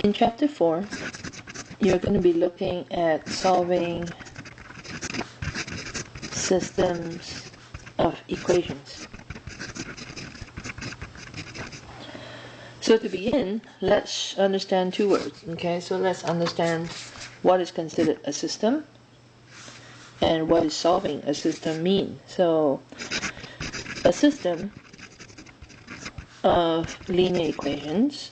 In chapter 4, you're going to be looking at solving systems of equations. So to begin, let's understand two words. Okay, so let's understand what is considered a system and what is solving a system mean. So a system of linear equations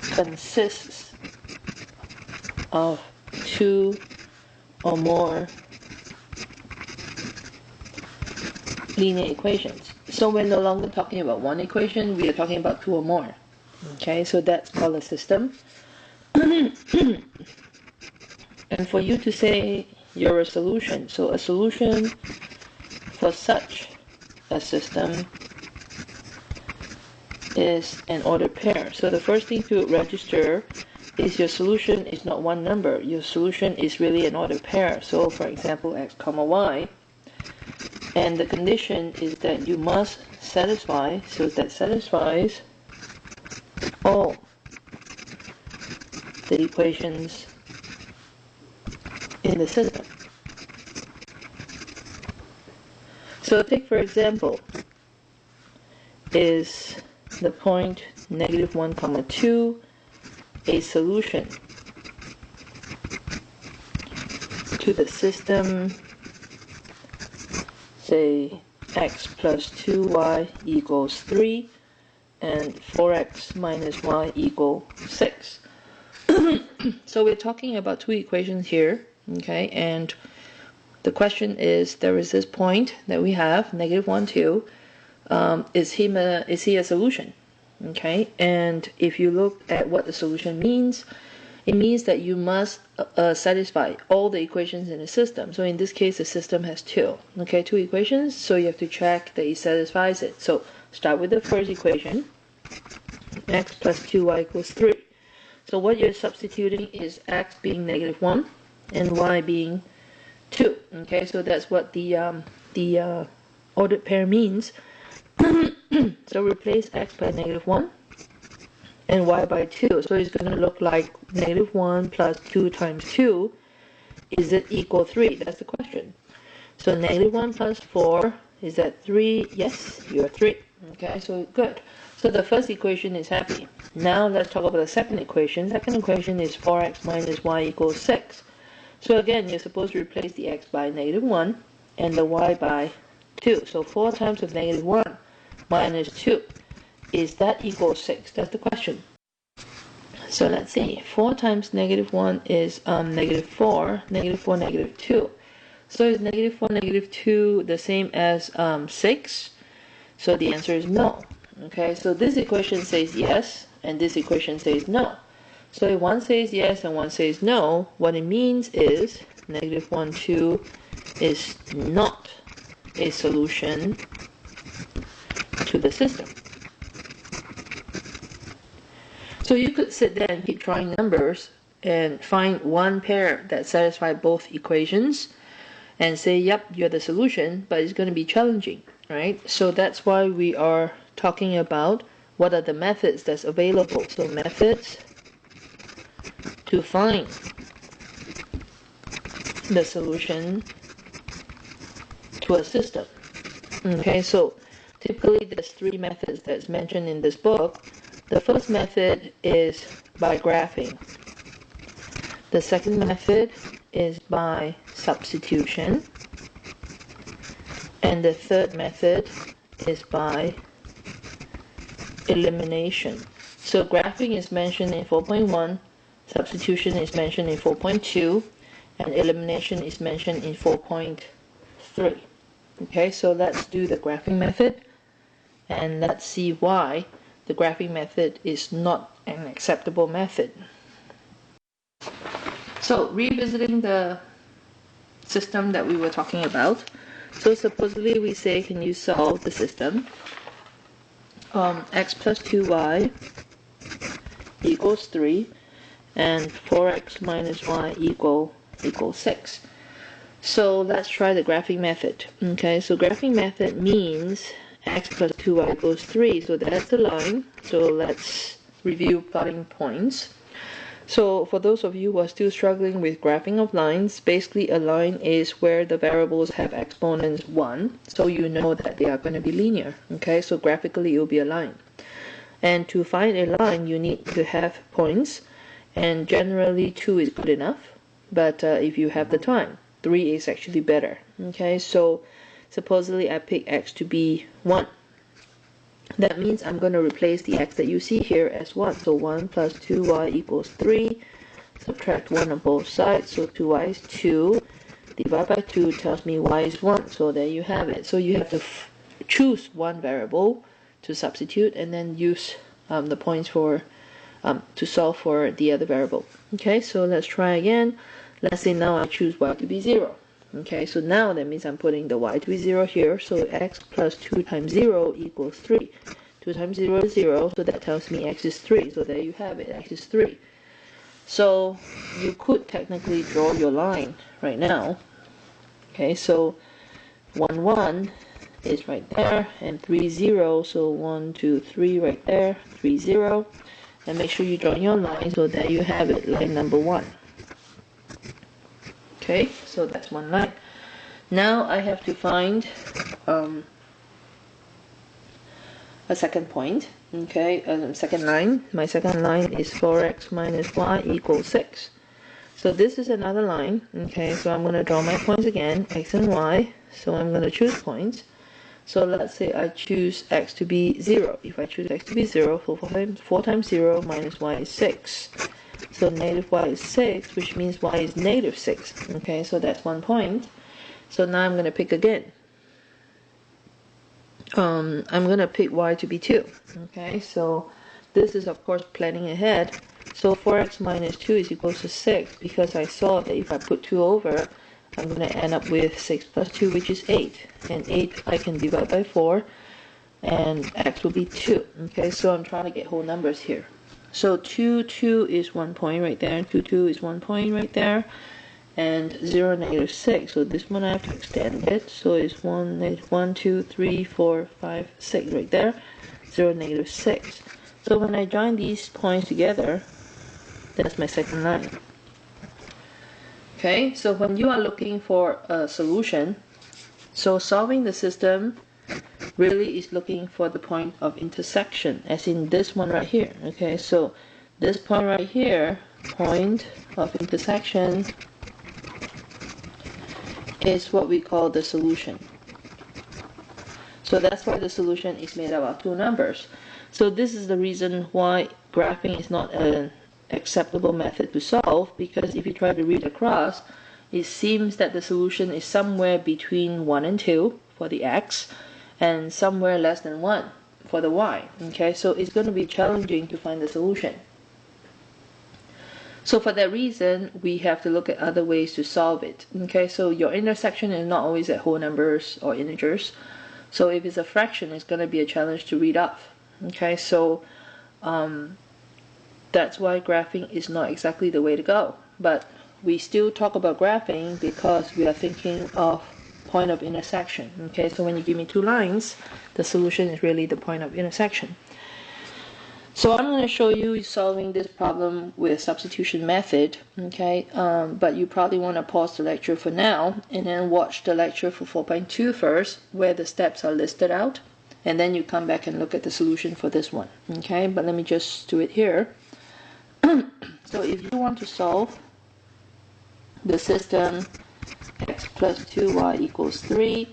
consists of two or more linear equations. So we're no longer talking about one equation, we are talking about two or more. Okay, so that's called a system. And for you to say you're a solution, so a solution for such a system is an ordered pair. So the first thing to register is your solution is not one number. Your solution is really an ordered pair. So for example, x comma y. And the condition is that you must satisfy, so that satisfies all the equations in the system. So take for example, is the point -1, 2 a solution to the system, say x plus 2y equals 3 and 4x minus y equals 6. So we're talking about two equations here, okay, and the question is, there is this point that we have, -1, 2, is he a solution? Okay, and if you look at what the solution means, it means that you must satisfy all the equations in the system. So in this case, the system has two equations, so you have to check that it satisfies it. So start with the first equation, x plus 2y equals 3. So what you're substituting is x being -1 and y being 2. Okay, so that's what the ordered pair means. So replace x by -1 and y by 2. So it's going to look like -1 plus 2 times 2. Is it equal 3? That's the question. So -1 plus 4, is that 3? Yes, you're 3. Okay, so good. So the first equation is happy. Now let's talk about the second equation. Second equation is 4x minus y equals 6. So again, you're supposed to replace the x by -1 and the y by 2. So 4 times of -1 minus 2. Is that equal 6? That's the question. So let's see. 4 times -1 is -4, -4, -2. So is -4, -2 the same as 6? So the answer is no. Okay, so this equation says yes, and this equation says no. So if one says yes and one says no, what it means is -1, 2 is not a solution to the system. So you could sit there and keep trying numbers and find one pair that satisfies both equations and say, yep, you're the solution, but it's going to be challenging, right? So that's why we are talking about what are the methods that's available. So methods to find the solution to a system. Okay, so typically there's three methods that's mentioned in this book. The first method is by graphing. The second method is by substitution. And the third method is by elimination. So graphing is mentioned in 4.1, substitution is mentioned in 4.2, and elimination is mentioned in 4.3. Okay, so let's do the graphing method, and let's see why the graphing method is not an acceptable method. So revisiting the system that we were talking about. So supposedly we say, can you solve the system? X plus 2y equals 3 and 4x minus y equals 6. So let's try the graphing method. Okay, so graphing method means x plus 2y equals 3. So that's the line. So let's review plotting points. So for those of you who are still struggling with graphing of lines, basically a line is where the variables have exponents 1, so you know that they are going to be linear. Okay, so graphically it will be a line. And to find a line, you need to have points, and generally 2 is good enough, but if you have the time, 3 is actually better. Okay, so supposedly I pick x to be 1. That means I'm going to replace the x that you see here as 1. So 1 plus 2y equals 3. Subtract 1 on both sides. So 2y is 2. Divide by 2 tells me y is 1. So there you have it. So you have to choose one variable to substitute and then use the points for to solve for the other variable. Okay, so let's try again. Let's say now I choose y to be 0. Okay, so now that means I'm putting the y to be 0 here. So x plus 2 times 0 equals 3. 2 times 0 is 0, so that tells me x is 3. So there you have it, x is 3. So you could technically draw your line right now. Okay, so 1, 1 is right there, and 3, 0. So 1, 2, 3 right there, 3, 0. And make sure you draw your line, so there you have it, line number 1. Okay, so that's one line. Now I have to find a second point. Okay, second line. My second line is 4x minus y equals 6. So this is another line. Okay, so I'm going to draw my points again, x and y. So I'm going to choose points. So let's say I choose x to be 0. If I choose x to be 0, 4 times 0 minus y is 6. So negative y is 6, which means y is negative 6. Okay, so that's 1 point. So now I'm going to pick again. I'm going to pick y to be 2. Okay, so this is of course planning ahead. So 4x minus 2 is equal to 6, because I saw that if I put 2 over, I'm going to end up with 6 plus 2, which is 8. And 8 I can divide by 4, and x will be 2. Okay, so I'm trying to get whole numbers here. So 2, 2 is 1 point right there, 2, 2 is 1 point right there, and 0, negative 6. So this one I have to extend it. So it's 1, 2, 3, 4, 5, 6 right there, 0, negative 6. So when I join these points together, that's my second line. Okay, so when you are looking for a solution, so solving the system really is looking for the point of intersection, as in this one right here. Okay, so this point right here, point of intersection, is what we call the solution. So that's why the solution is made up of two numbers. So this is the reason why graphing is not an acceptable method to solve, because if you try to read across, it seems that the solution is somewhere between 1 and 2 for the x, and somewhere less than 1 for the y. Okay, so it's going to be challenging to find the solution. So for that reason, we have to look at other ways to solve it. Okay, so your intersection is not always at whole numbers or integers. So if it's a fraction, it's going to be a challenge to read off. Okay, so that's why graphing is not exactly the way to go. But we still talk about graphing because we are thinking of point of intersection. Okay, so when you give me two lines, the solution is really the point of intersection. So I'm going to show you solving this problem with substitution method. Okay, but you probably want to pause the lecture for now and then watch the lecture for 4.2 first, where the steps are listed out, and then you come back and look at the solution for this one. Okay, but let me just do it here. So if you want to solve the system x plus 2y equals 3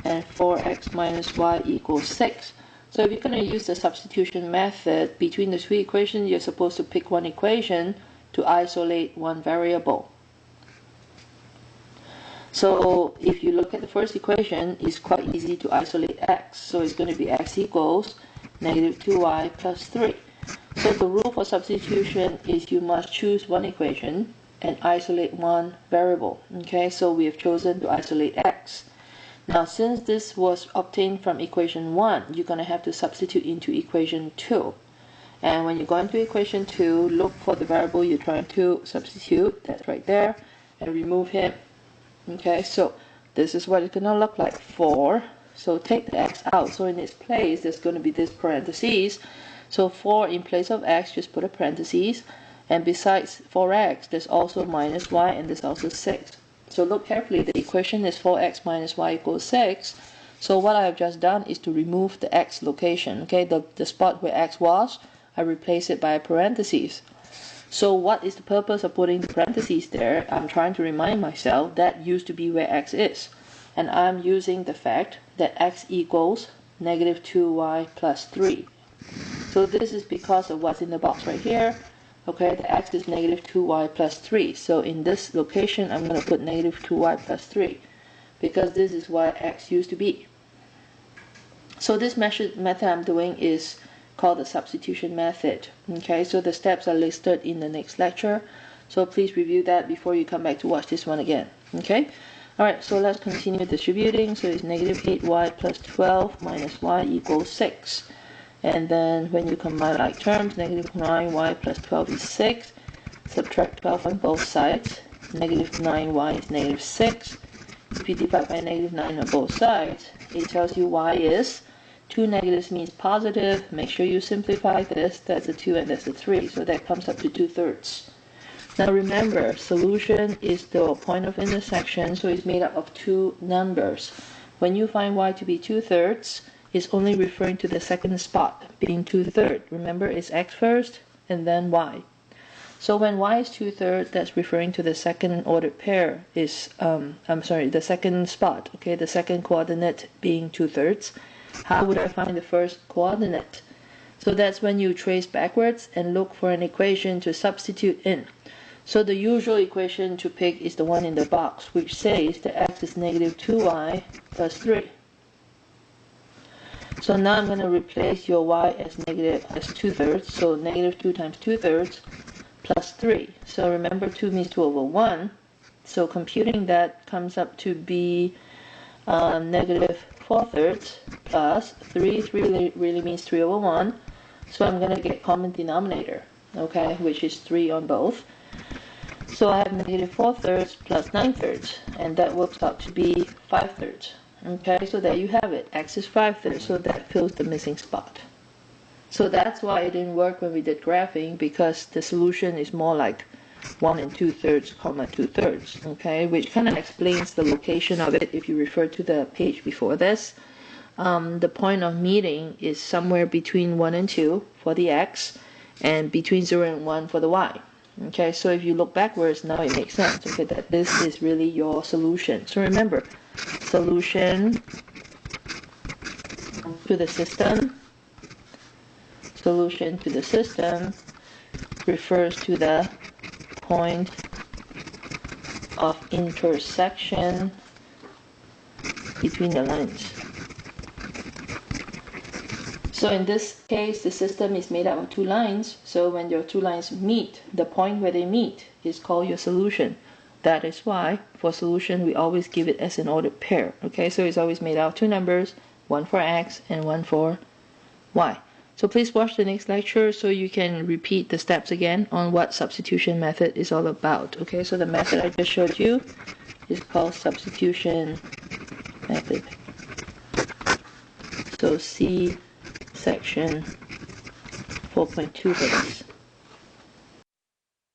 and 4x minus y equals 6. So if you're going to use the substitution method between the two equations, you're supposed to pick one equation to isolate one variable. So if you look at the first equation, it's quite easy to isolate x. So it's going to be x equals negative 2y plus 3. So the rule for substitution is you must choose one equation and isolate one variable. Okay, so we have chosen to isolate x. Now since this was obtained from equation 1, you're going to have to substitute into equation 2. And when you go into equation 2, look for the variable you're trying to substitute, that's right there, and remove him. Okay, so this is what it's going to look like. 4 So take the x out. So in its place, there's going to be this parentheses. So 4 in place of x, just put a parentheses. And besides 4x, there's also minus y, and there's also 6. So look carefully. The equation is 4x minus y equals 6. So what I have just done is to remove the x location. Okay, the spot where x was, I replace it by a parentheses. So what is the purpose of putting the parentheses there? I'm trying to remind myself that used to be where x is. And I'm using the fact that x equals negative 2y plus 3. So this is because of what's in the box right here. Okay, the x is negative 2y plus 3. So in this location, I'm going to put negative 2y plus 3 because this is where x used to be. So this method I'm doing is called the substitution method. Okay, so the steps are listed in the next lecture. So please review that before you come back to watch this one again. Okay, alright, so let's continue distributing. So it's negative 8y plus 12 minus y equals 6. And then when you combine like terms, negative 9y plus 12 is 6. Subtract 12 on both sides. Negative 9y is negative 6. If you divide by negative 9 on both sides, it tells you y is 2 negatives means positive. Make sure you simplify this. That's a 2 and that's a 3. So that comes up to 2/3. Now remember, solution is the point of intersection, so it's made up of two numbers. When you find y to be 2/3, it's only referring to the second spot, being 2/3. Remember, it's x first and then y. So when y is 2/3, that's referring to the second ordered pair is, the second spot, okay, the second coordinate being 2/3. How would I find the first coordinate? So that's when you trace backwards and look for an equation to substitute in. So the usual equation to pick is the one in the box, which says that x is negative 2y plus 3. So now I'm going to replace your y as 2/3. So negative 2 times 2/3 plus 3. So remember, 2 means 2 over 1. So computing that comes up to be negative 4/3 plus 3. 3 really means 3 over 1. So I'm going to get common denominator, okay, which is 3 on both. So I have negative 4/3 plus 9/3, and that works out to be 5/3. Okay, so there you have it. X is 5/3, so that fills the missing spot. So that's why it didn't work when we did graphing, because the solution is more like 1 2/3, 2/3, okay, which kind of explains the location of it if you refer to the page before this. The point of meeting is somewhere between 1 and 2 for the x, and between 0 and 1 for the y. Okay, so if you look backwards, now it makes sense, okay, that this is really your solution. So remember, solution to the system refers to the point of intersection between the lines. So in this case, the system is made up of two lines. So when your two lines meet, the point where they meet is called your solution. That is why for solution we always give it as an ordered pair. Okay, so it's always made out of two numbers, one for x and one for y. So please watch the next lecture so you can repeat the steps again on what substitution method is all about. Okay, so the method I just showed you is called substitution method. So see section 4.2 for this.